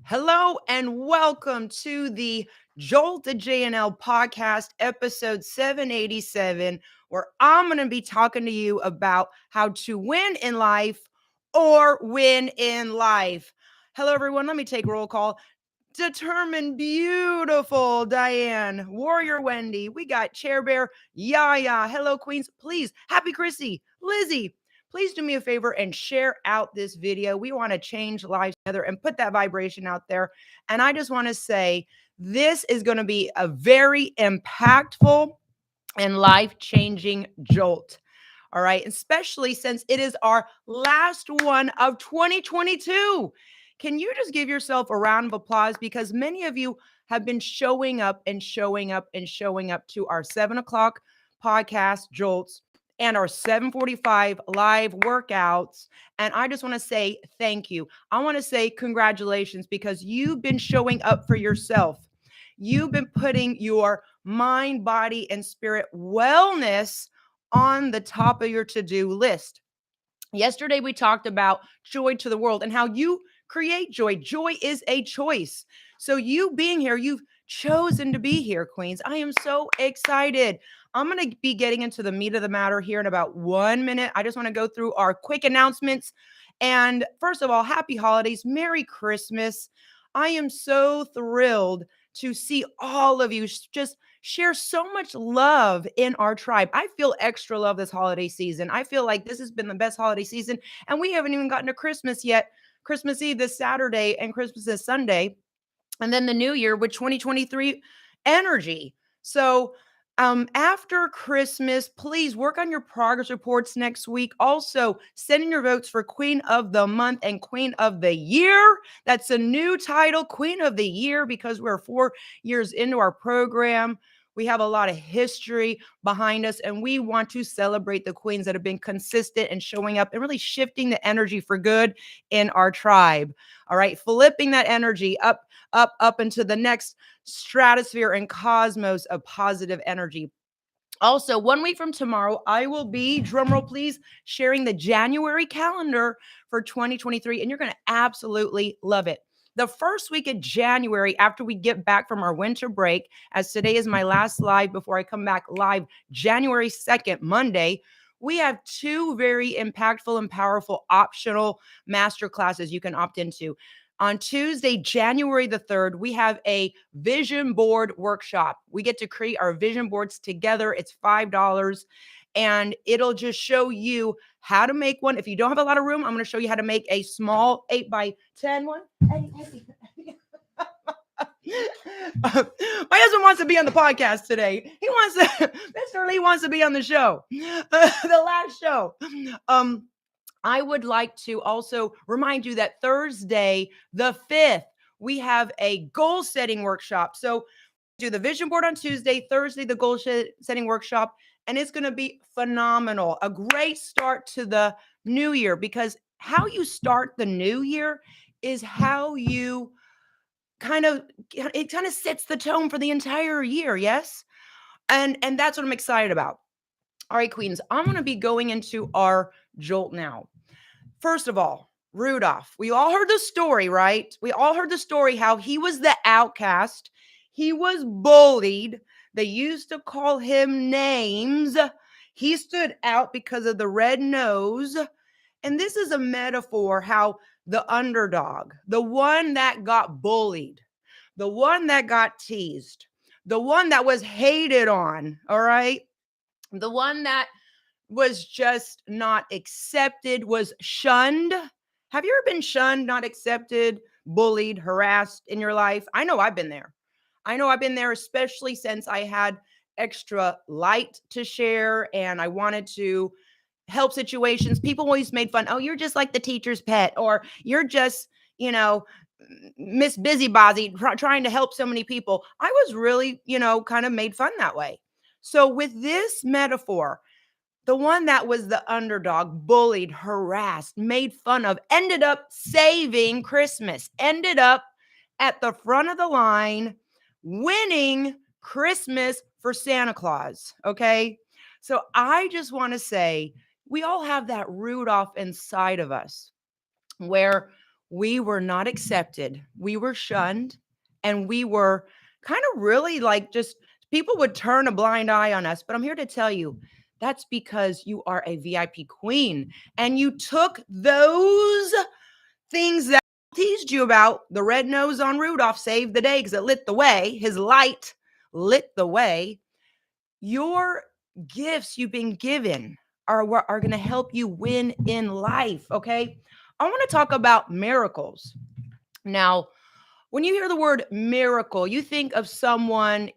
Hello and welcome to the Jolt the JNL podcast, episode 787, where I'm going to be talking to you about how to win in life or win in life. Hello, everyone. Let me take roll call. Determined, beautiful Diane, Warrior Wendy. We got Chair Bear, Yaya. Hello, Queens. Please, Happy Chrissy, Lizzie. Please do me a favor and share out this video. We want to change lives together and put that vibration out there. And I just want to say this is going to be a very impactful and life-changing jolt. All right, especially since it is our last one of 2022. Can you just give yourself a round of applause? Because many of you have been showing up and showing up and showing up to our 7 o'clock podcast jolts and our 7:45 live workouts. And I just want to say thank you. I want to say congratulations because you've been showing up for yourself. You've been putting your mind, body, and spirit wellness on the top of your to-do list. Yesterday, we talked about joy to the world and how you create joy. Joy is a choice. So, you being here, you've chosen to be here, Queens. I am so excited. I'm going to be getting into the meat of the matter here in about 1 minute. I just want to go through our quick announcements. And first of all, happy holidays, Merry Christmas. I am so thrilled to see all of you just share so much love in our tribe. I feel extra love this holiday season. I feel like this has been the best holiday season, and we haven't even gotten to Christmas yet. Christmas Eve this Saturday and Christmas this Sunday, and then the new year with 2023 energy. So, after Christmas, please work on your progress reports next week. Also, send in your votes for Queen of the Month and Queen of the Year. That's a new title, Queen of the Year, because we're 4 years into our program. We have a lot of history behind us, and we want to celebrate the queens that have been consistent and showing up and really shifting the energy for good in our tribe. All right, flipping that energy up into the next stratosphere and cosmos of positive energy. Also, 1 week from tomorrow, I will be, drumroll please, sharing the January calendar for 2023, and you're going to absolutely love it. The first week of January, after we get back from our winter break, as today is my last live before I come back live January 2nd, Monday, we have two very impactful and powerful optional master classes you can opt into. On Tuesday, January the 3rd, we have a vision board workshop. We get to create our vision boards together. It's $5 and it'll just show you how to make one. If you don't have a lot of room, I'm going to show you how to make a small 8x10 one. My husband wants to be on the podcast today. He wants to, Mr. Lee wants to be on the show, the last show. I would like to also remind you that Thursday, the 5th, we have a goal setting workshop. So do the vision board on Tuesday, Thursday, the goal setting workshop, and it's going to be phenomenal. A great start to the new year, because how you start the new year is how you it kind of sets the tone for the entire year. Yes. And that's what I'm excited about. All right, queens, I'm going to be going into our jolt now. First of all, Rudolph, we all heard the story, right? We all heard the story how he was the outcast. He was bullied. They used to call him names. He stood out because of the red nose. And this is a metaphor how the underdog, the one that got bullied, the one that got teased, the one that was hated on, all right? The one that was just not accepted, was shunned. Have you ever been shunned, not accepted, bullied, harassed in your life? I know I've been there. I know I've been there, especially since I had extra light to share and I wanted to help situations. People always made fun. Oh, you're just like the teacher's pet, or you're just, Miss Busybody trying to help so many people. I was really, kind of made fun that way. So with this metaphor, the one that was the underdog, bullied, harassed, made fun of, ended up saving Christmas, ended up at the front of the line, winning Christmas for Santa Claus. Okay. So I just want to say we all have that Rudolph inside of us where we were not accepted. We were shunned, and we were kind of really like just people would turn a blind eye on us. But I'm here to tell you that's because you are a VIP queen and you took those things that I teased you about. The red nose on Rudolph saved the day because it lit the way. His light lit the way. Your gifts you've been given are going to help you win in life. Okay. I want to talk about miracles. Now, when you hear the word miracle, you think of someone,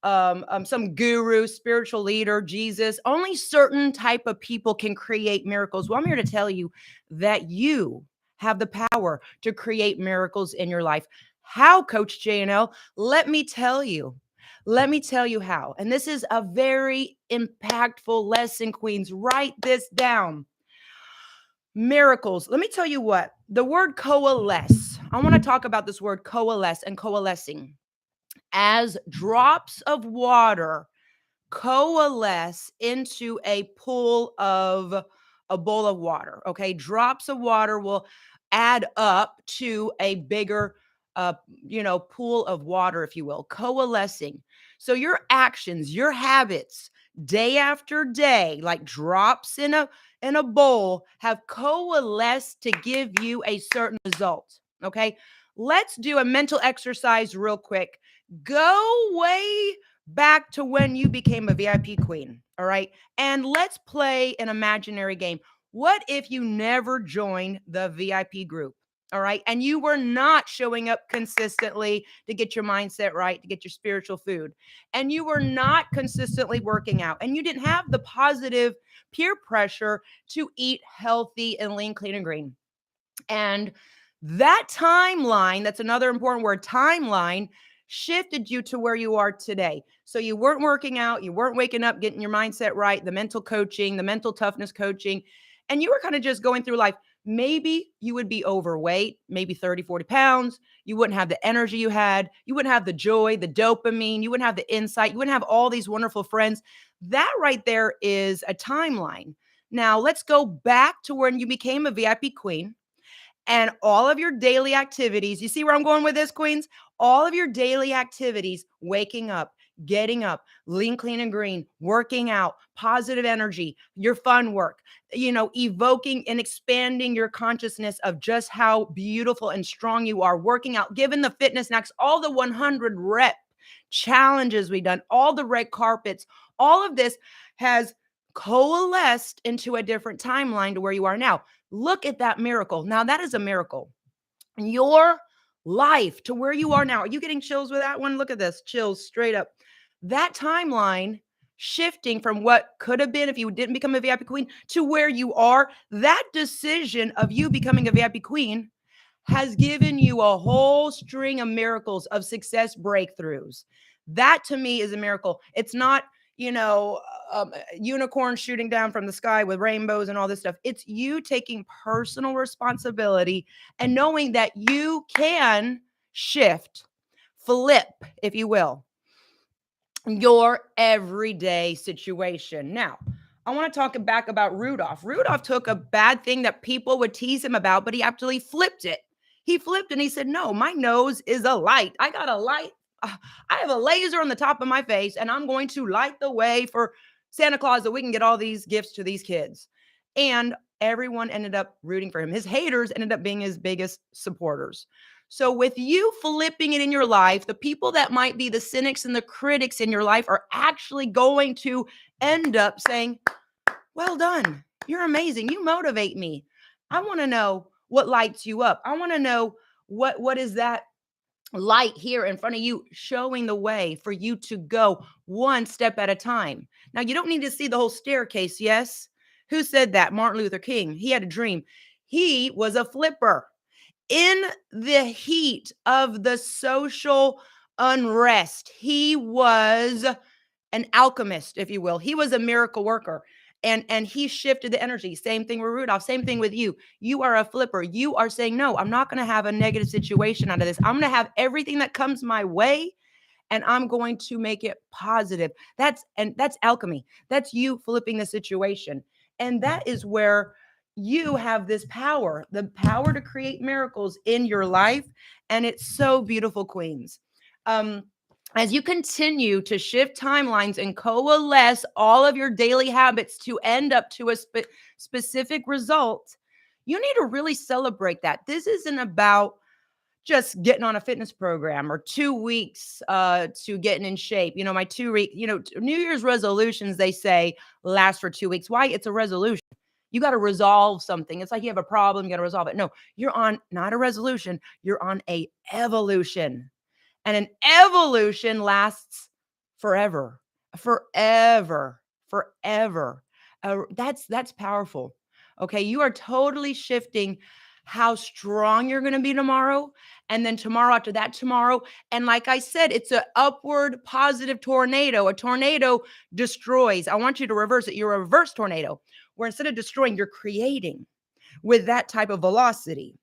some guru, spiritual leader, Jesus. Only certain type of people can create miracles. Well, I'm here to tell you that you have the power to create miracles in your life. How, Coach JNL? Let me tell you. Let me tell you how. And this is a very impactful lesson, Queens. Write this down. Miracles. Let me tell you what the word coalesce. I want to talk about this word coalesce and coalescing. As drops of water coalesce into a bowl of water. Okay. Drops of water will add up to a bigger, pool of water, if you will, coalescing. So your actions, your habits, day after day, like drops in a bowl, have coalesced to give you a certain result. Okay. Let's do a mental exercise real quick. Go way back to when you became a VIP queen. All right. And let's play an imaginary game. What if you never joined the VIP group? All right. And you were not showing up consistently to get your mindset right, to get your spiritual food. And you were not consistently working out. And you didn't have the positive peer pressure to eat healthy and lean, clean, and green. And that timeline, that's another important word, timeline, shifted you to where you are today. So you weren't working out, you weren't waking up, getting your mindset right, the mental coaching, the mental toughness coaching, and you were kind of just going through life. Maybe you would be overweight, maybe 30, 40 pounds. You wouldn't have the energy you had. You wouldn't have the joy, the dopamine. You wouldn't have the insight. You wouldn't have all these wonderful friends. That right there is a timeline. Now, let's go back to when you became a VIP queen and all of your daily activities. You see where I'm going with this, Queens? All of your daily activities, waking up, getting up, lean, clean, and green, working out, positive energy, your fun work, evoking and expanding your consciousness of just how beautiful and strong you are, working out, given the fitness next, all the 100 rep challenges we've done, all the red carpets, all of this has coalesced into a different timeline to where you are now. Look at that miracle. Now, that is a miracle. Your life to where you are now. Are you getting chills with that one? Look at this, chills straight up. That timeline shifting from what could have been if you didn't become a VIP queen to where you are, that decision of you becoming a VIP queen has given you a whole string of miracles of success breakthroughs. That to me is a miracle. It's not, unicorns shooting down from the sky with rainbows and all this stuff. It's you taking personal responsibility and knowing that you can shift, flip, if you will, your everyday situation. Now, I want to talk back about Rudolph. Rudolph took a bad thing that people would tease him about, but he actually flipped it. He flipped and he said, "No, my nose is a light. I got a light. I have a laser on the top of my face, and I'm going to light the way for Santa Claus that we can get all these gifts to these kids." And everyone ended up rooting for him. His haters ended up being his biggest supporters. So, with you flipping it in your life, the people that might be the cynics and the critics in your life are actually going to end up saying, "Well done. You're amazing. You motivate me. I want to know what lights you up. I want to know what is that light here in front of you showing the way for you to go one step at a time." Now, you don't need to see the whole staircase, yes? Who said that? Martin Luther King. He had a dream. He was a flipper in the heat of the social unrest. He was an alchemist, if you will. He was a miracle worker. And he shifted the energy. Same thing with Rudolph. Same thing with you. You are a flipper. You are saying, "No, I'm not going to have a negative situation out of this. I'm going to have everything that comes my way, and I'm going to make it positive." That's alchemy. That's you flipping the situation. And that is where you have this power, the power to create miracles in your life. And it's so beautiful, Queens. Um, as you continue to shift timelines and coalesce all of your daily habits to end up to a specific result, you need to really celebrate that. This isn't about just getting on a fitness program or 2 weeks to getting in shape. My 2 week, New Year's resolutions, they say, last for 2 weeks. Why? It's a resolution. You got to resolve something. It's like you have a problem, you got to resolve it. No, you're on not a resolution, you're on a evolution. And an evolution lasts forever, forever, forever. That's powerful. Okay, you are totally shifting how strong you're going to be tomorrow, and then tomorrow after that, tomorrow. And like I said, it's an upward positive tornado. A tornado destroys. I want you to reverse it. You're a reverse tornado, where instead of destroying, you're creating with that type of velocity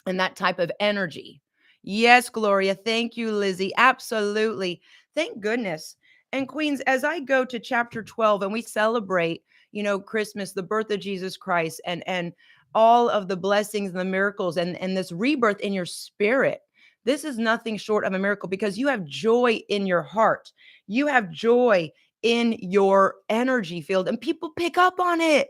and that type of energy. Yes, Gloria. Thank you, Lizzie. Absolutely. Thank goodness. And Queens, as I go to chapter 12 and we celebrate, Christmas, the birth of Jesus Christ, and all of the blessings and the miracles and this rebirth in your spirit. This is nothing short of a miracle because you have joy in your heart. You have joy in your energy field, and people pick up on it.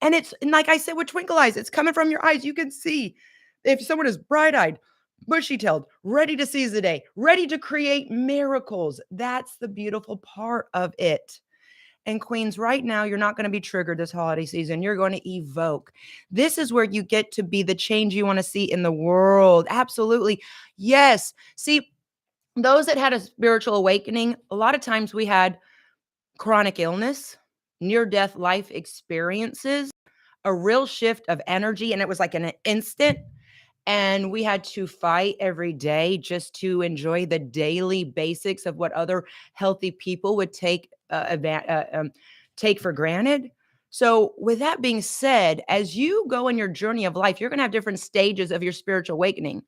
And like I said, with twinkle eyes, it's coming from your eyes. You can see if someone is bright eyed, bushy tailed, ready to seize the day, ready to create miracles. That's the beautiful part of it. And Queens, right now, you're not going to be triggered this holiday season. You're going to evoke. This is where you get to be the change you want to see in the world. Absolutely. Yes. See, those that had a spiritual awakening, a lot of times we had chronic illness, near death life experiences, a real shift of energy. And it was like an instant. And we had to fight every day just to enjoy the daily basics of what other healthy people would take for granted. So, with that being said, as you go in your journey of life, you're going to have different stages of your spiritual awakening.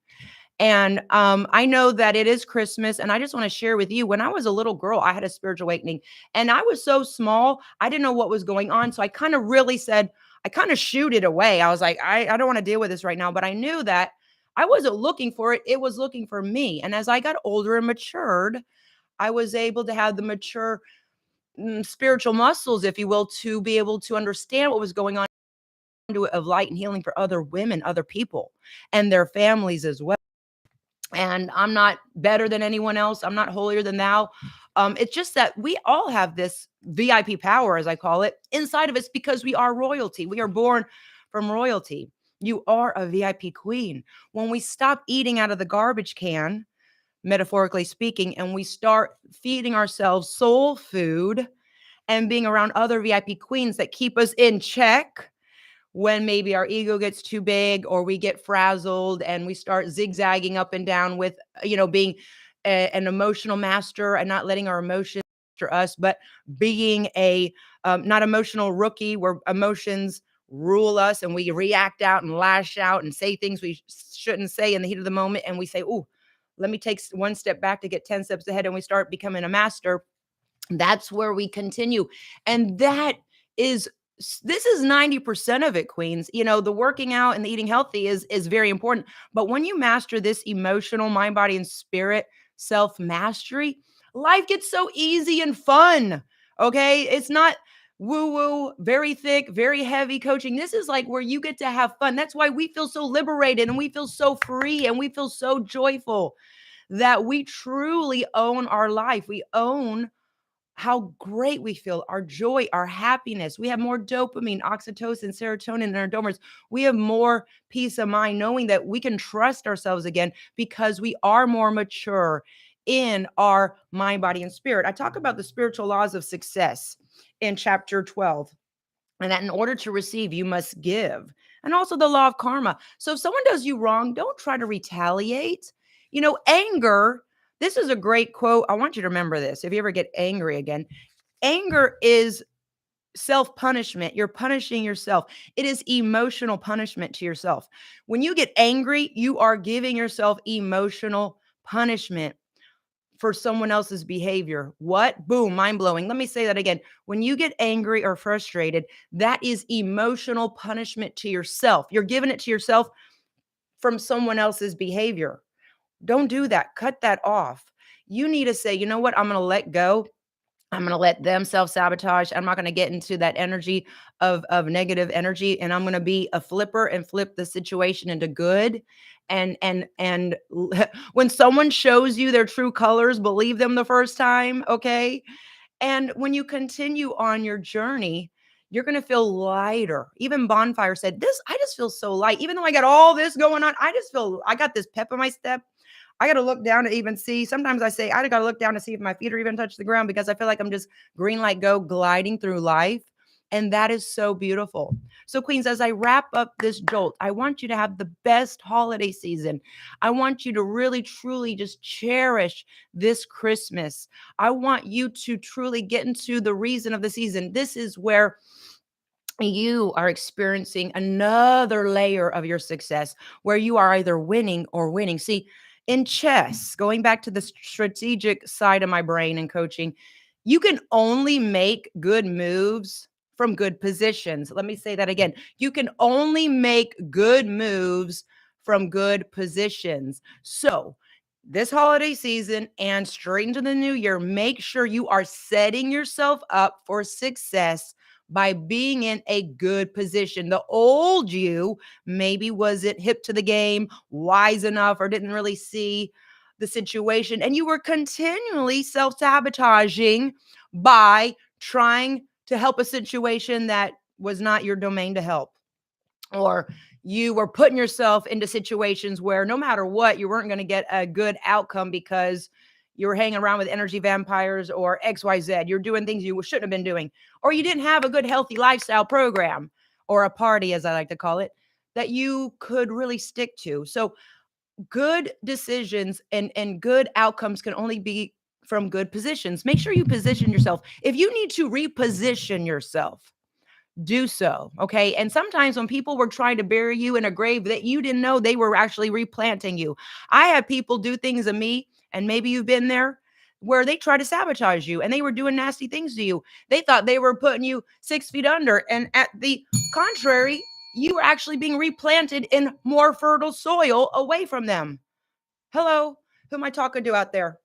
And I know that it is Christmas, and I just want to share with you. When I was a little girl, I had a spiritual awakening, and I was so small, I didn't know what was going on. So I kind of really said, I kind of shooed it away. I was like, I don't want to deal with this right now. But I knew that I wasn't looking for it, it was looking for me. And as I got older and matured, I was able to have the mature spiritual muscles, if you will, to be able to understand what was going on of light and healing for other women, other people, and their families as well. And I'm not better than anyone else. I'm not holier than thou. It's just that we all have this VIP power, as I call it, inside of us because we are royalty. We are born from royalty. You are a VIP queen. When we stop eating out of the garbage can, metaphorically speaking, and we start feeding ourselves soul food and being around other VIP queens that keep us in check, when maybe our ego gets too big or we get frazzled and we start zigzagging up and down with, being an emotional master and not letting our emotions master us, but being a not emotional rookie where emotions rule us and we react out and lash out and say things we shouldn't say in the heat of the moment. And we say, "Ooh, let me take one step back to get 10 steps ahead." And we start becoming a master. That's where we continue. And this is 90% of it, Queens. The working out and the eating healthy is very important. But when you master this emotional mind, body, and spirit self mastery, life gets so easy and fun. Okay. It's not woo woo, very thick, very heavy coaching. This is like where you get to have fun. That's why we feel so liberated and we feel so free and we feel so joyful that we truly own our life. We own how great we feel, our joy, our happiness. We have more dopamine, oxytocin, serotonin in our dopamines. We have more peace of mind knowing that we can trust ourselves again because we are more mature in our mind, body, and spirit. I talk about the spiritual laws of success in chapter 12, and that in order to receive, you must give. And also the law of karma. So if someone does you wrong, don't try to retaliate. Anger, this is a great quote. I want you to remember this. If you ever get angry again, anger is self punishment. You're punishing yourself. It is emotional punishment to yourself. When you get angry, you are giving yourself emotional punishment for someone else's behavior. What? Boom, mind blowing. Let me say that again. When you get angry or frustrated, that is emotional punishment to yourself. You're giving it to yourself from someone else's behavior. Don't do that. Cut that off. You need to say, you know what? I'm going to let go. I'm going to let them self-sabotage. I'm not going to get into that energy of negative energy, and I'm going to be a flipper and flip the situation into good. And when someone shows you their true colors, believe them the first time, okay? And when you continue on your journey, you're going to feel lighter. Even Bonfire said, "This I just feel so light. Even though I got all this going on, I just feel I got this pep in my step. I got to look down to even see. Sometimes I say, I got to look down to see if my feet are even touch the ground because I feel like I'm just green light go gliding through life. And that is so beautiful. So, Queens, as I wrap up this jolt, I want you to have the best holiday season. I want you to really, truly just cherish this Christmas. I want you to truly get into the reason of the season. This is where you are experiencing another layer of your success where you are either winning or winning. See, in chess, going back to the strategic side of my brain and coaching, you can only make good moves from good positions. Let me say that again. You can only make good moves from good positions. So, this holiday season and straight into the new year, make sure you are setting yourself up for success by being in a good position. The old you maybe wasn't hip to the game, wise enough, or didn't really see the situation. And you were continually self sabotaging by trying to help a situation that was not your domain to help. Or you were putting yourself into situations where no matter what, you weren't going to get a good outcome because you were hanging around with energy vampires or XYZ. You're doing things you shouldn't have been doing, or you didn't have a good, healthy lifestyle program or a party, as I like to call it, that you could really stick to. So, good decisions and good outcomes can only be from good positions. Make sure you position yourself. If you need to reposition yourself, do so. Okay. And sometimes when people were trying to bury you in a grave that you didn't know, they were actually replanting you. I had people do things to me, and maybe you've been there, where they try to sabotage you and they were doing nasty things to you. They thought they were putting you 6 feet under. And at the contrary, you were actually being replanted in more fertile soil away from them. Hello. Who am I talking to out there?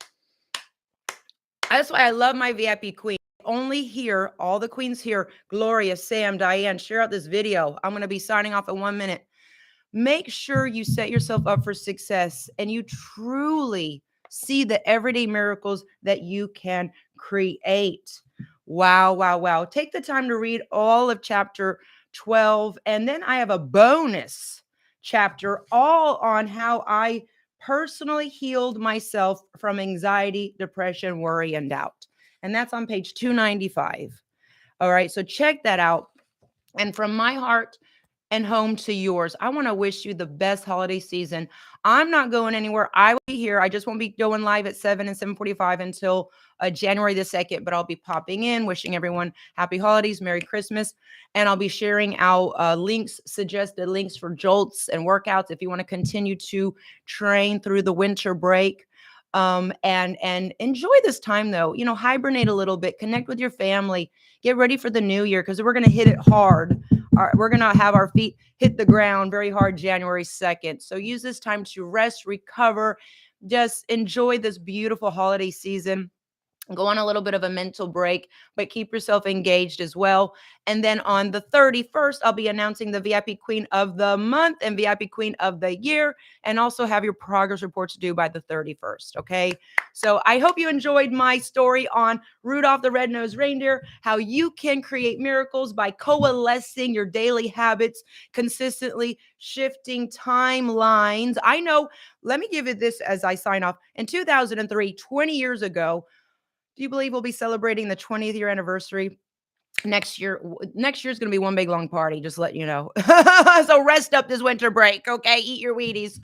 That's why I love my VIP queen. Only here, all the queens here, Gloria, Sam, Diane, share out this video. I'm going to be signing off in 1 minute. Make sure you set yourself up for success and you truly see the everyday miracles that you can create. Wow, wow, wow. Take the time to read all of chapter 12. And then I have a bonus chapter all on how I personally healed myself from anxiety, depression, worry, and doubt. And that's on page 295. All right. So check that out. And from my heart and home to yours, I want to wish you the best holiday season. I'm not going anywhere. I will be here. I just won't be going live at 7 and 7:45 until January the 2nd, but I'll be popping in, wishing everyone happy holidays, Merry Christmas. And I'll be sharing out links, suggested links for jolts and workouts if you want to continue to train through the winter break. And enjoy this time though, hibernate a little bit, connect with your family, get ready for the new year because we're going to hit it hard. We're going to have our feet hit the ground very hard January 2nd. So use this time to rest, recover, just enjoy this beautiful holiday season. Go on a little bit of a mental break, but keep yourself engaged as well. And then on the 31st, I'll be announcing the VIP Queen of the Month and VIP Queen of the Year, and also have your progress reports due by the 31st. Okay. So I hope you enjoyed my story on Rudolph the Red-Nosed Reindeer, how you can create miracles by coalescing your daily habits, consistently shifting timelines. I know, let me give it this as I sign off. In 2003, 20 years ago, do you believe we'll be celebrating the 20th year anniversary next year? Next year's going to be one big long party, just let you know. So rest up this winter break, okay? Eat your Wheaties.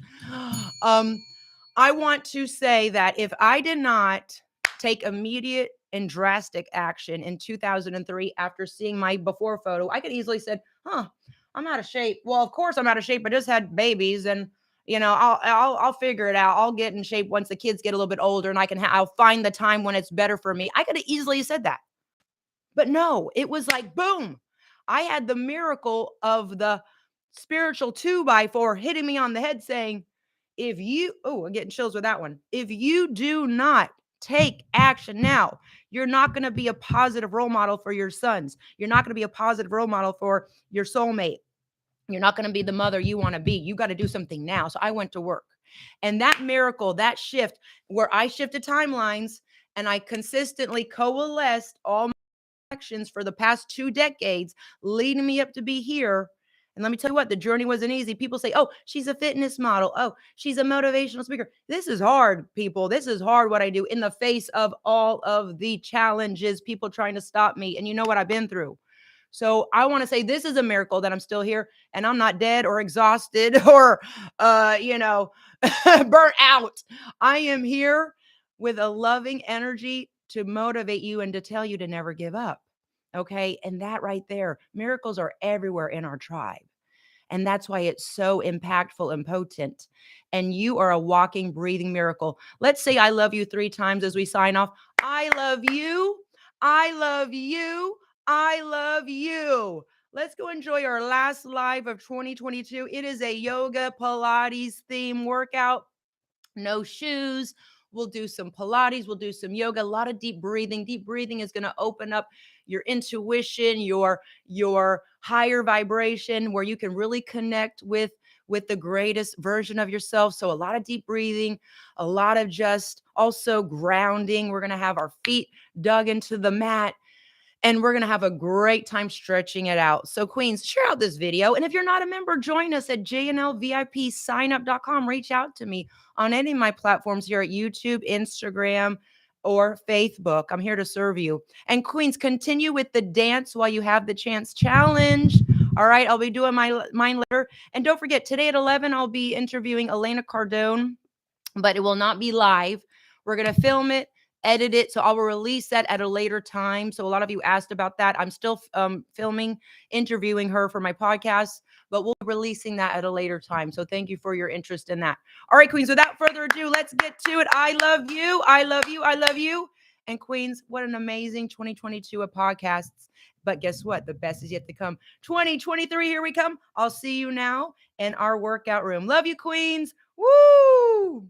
I want to say that if I did not take immediate and drastic action in 2003 after seeing my before photo, I could easily said, "Huh, I'm out of shape." Well, of course I'm out of shape. I just had babies and I'll figure it out. I'll get in shape once the kids get a little bit older, and I'll find the time when it's better for me. I could have easily said that. But no, it was like boom. I had the miracle of the spiritual 2x4 hitting me on the head saying, if you, oh, I'm getting chills with that one. If you do not take action now, you're not going to be a positive role model for your sons. You're not going to be a positive role model for your soulmate. You're not going to be the mother you want to be. You got to do something now. So I went to work. And that miracle, that shift where I shifted timelines and I consistently coalesced all actions for the past 2 decades, leading me up to be here. And let me tell you what, the journey wasn't easy. People say, oh, she's a fitness model. Oh, she's a motivational speaker. This is hard, people. This is hard what I do in the face of all of the challenges, people trying to stop me. And you know what I've been through. So I want to say this is a miracle that I'm still here and I'm not dead or exhausted or, burnt out. I am here with a loving energy to motivate you and to tell you to never give up. Okay. And that right there, miracles are everywhere in our tribe. And that's why it's so impactful and potent. And you are a walking, breathing miracle. Let's say I love you 3 times as we sign off. I love you. I love you. I love you. Let's go enjoy our last live of 2022. It is a yoga Pilates theme workout. No shoes. We'll do some Pilates. We'll do some yoga, a lot of deep breathing. Deep breathing is going to open up your intuition, your higher vibration where you can really connect with the greatest version of yourself. So a lot of deep breathing, a lot of just also grounding. We're going to have our feet dug into the mat and we're going to have a great time stretching it out. So Queens, share out this video. And if you're not a member, join us at jnlvipsignup.com. Reach out to me on any of my platforms here at YouTube, Instagram, or Facebook. I'm here to serve you. And Queens, continue with the dance while you have the chance challenge. All right, I'll be doing mine later. And don't forget, today at 11, I'll be interviewing Elena Cardone, but it will not be live. We're going to film it, edit it. So I will release that at a later time. So a lot of you asked about that. I'm still filming, interviewing her for my podcast, but we'll be releasing that at a later time. So thank you for your interest in that. All right, Queens, without further ado, let's get to it. I love you. I love you. I love you. And Queens, what an amazing 2022 of podcasts. But guess what? The best is yet to come. 2023, here we come. I'll see you now in our workout room. Love you, Queens. Woo!